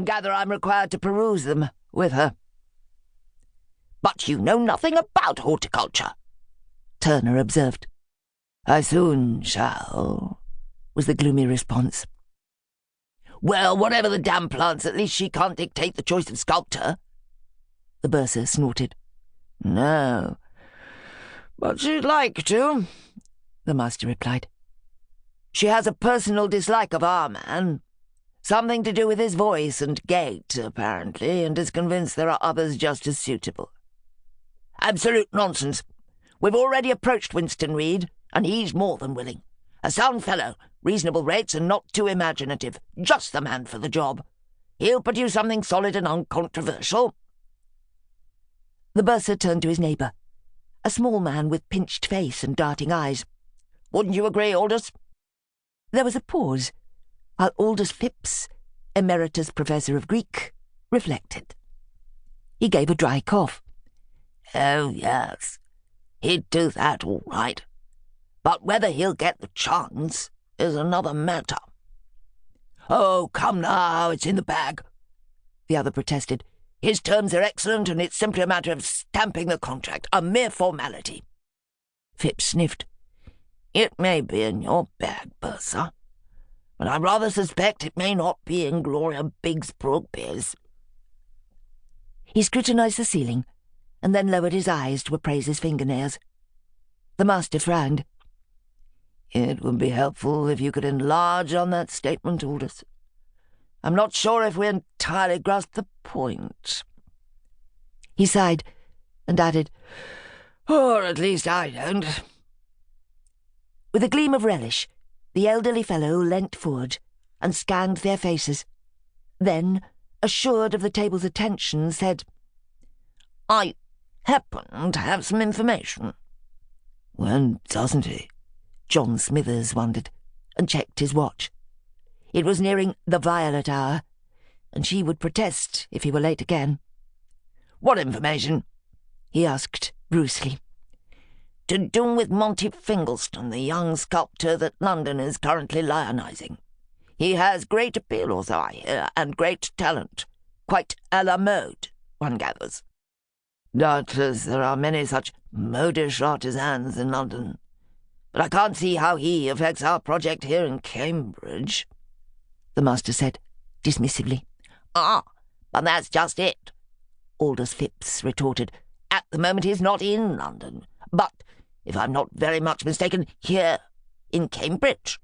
gather I'm required to peruse them with her." "But you know nothing about horticulture," Turner observed. "I soon shall," was the gloomy response. "Well, whatever the damn plants, at least she can't dictate the choice of sculptor," the bursar snorted. "No, but she'd like to," the master replied. "She has a personal dislike of our man. Something to do with his voice and gait, apparently, and is convinced there are others just as suitable. Absolute nonsense. We've already approached Winston Reed, and he's more than willing. A sound fellow, reasonable rates and not too imaginative. Just the man for the job. He'll produce something solid and uncontroversial." The bursar turned to his neighbour, a small man with pinched face and darting eyes. "Wouldn't you agree, Aldous?" There was a pause, while Aldous Phipps, Emeritus Professor of Greek, reflected. He gave a dry cough. "Oh, yes, he'd do that all right. But whether he'll get the chance is another matter." "Oh, come now, it's in the bag," the other protested. "His terms are excellent, and it's simply a matter of stamping the contract, a mere formality." Phipps sniffed. "It may be in your bag, bursar, but I rather suspect it may not be in Gloria Biggsbrookby's." He scrutinised the ceiling, and then lowered his eyes to appraise his fingernails. The master frowned. "It would be helpful if you could enlarge on that statement, Aldous. I'm not sure if we entirely grasp the point." He sighed, and added, "Or at least I don't." With a gleam of relish, the elderly fellow leant forward and scanned their faces. Then, assured of the table's attention, said, "I happen to have some information." "When doesn't he?" John Smithers wondered, and checked his watch. It was nearing the violet hour, and she would protest if he were late again. "What information?" he asked brusquely. "To do with Monty Fingalston, the young sculptor that London is currently lionising. He has great appeal, or so I hear, and great talent. Quite à la mode, one gathers. Doubtless there are many such modish artisans in London, but I can't see how he affects our project here in Cambridge," the master said, dismissively. "Ah, but that's just it," Aldous Phipps retorted. "At the moment he's not in London, but, if I'm not very much mistaken, here in Cambridge.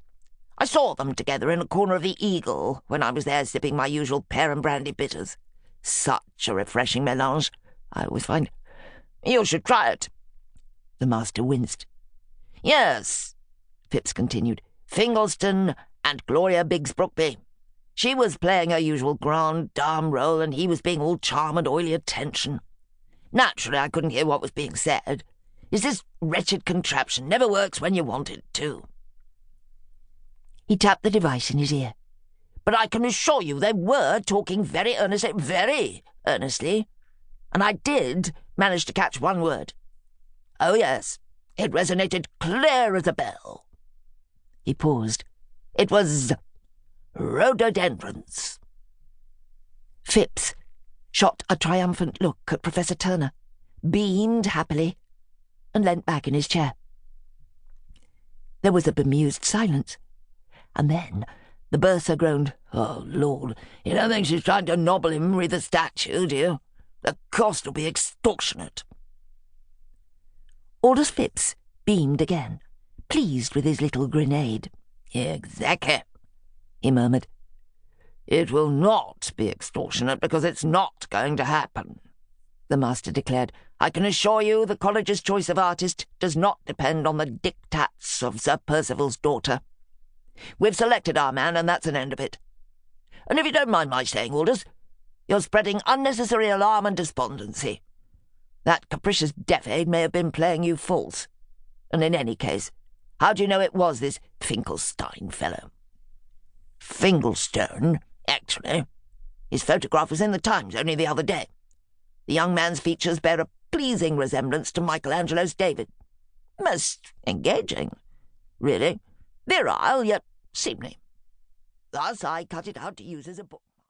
I saw them together in a corner of the Eagle when I was there sipping my usual pear and brandy bitters. Such a refreshing mélange, I always find. You should try it." The master winced. "Yes," Phipps continued, "Fingalston and Gloria Biggsbrookby. She was playing her usual grande dame role, and he was being all charm and oily attention. Naturally, I couldn't hear what was being said. Is this wretched contraption never works when you want it to." He tapped the device in his ear. "But I can assure you they were talking very earnestly, and I did manage to catch one word. Oh, yes, it resonated clear as a bell." He paused. "It was rhododendrons." Phipps shot a triumphant look at Professor Turner, beamed happily, and leant back in his chair. There was a bemused silence, and then the bursar groaned. "Oh, Lord, you don't think she's trying to nobble him with a statue, do you? The cost will be extortionate." Aldous Phipps beamed again, pleased with his little grenade. "Exactly," he murmured. "It will not be extortionate because it's not going to happen," the master declared. "I can assure you the college's choice of artist does not depend on the diktats of Sir Percival's daughter. We've selected our man, and that's an end of it. And if you don't mind my saying, Aldous, you're spreading unnecessary alarm and despondency. That capricious decade may have been playing you false. And in any case, how do you know it was this Finkelstein fellow?" "Finkelstone, actually. His photograph was in the Times only the other day. The young man's features bear a pleasing resemblance to Michelangelo's David. Most engaging, really. Virile, yet seemly. Thus I cut it out to use as a book."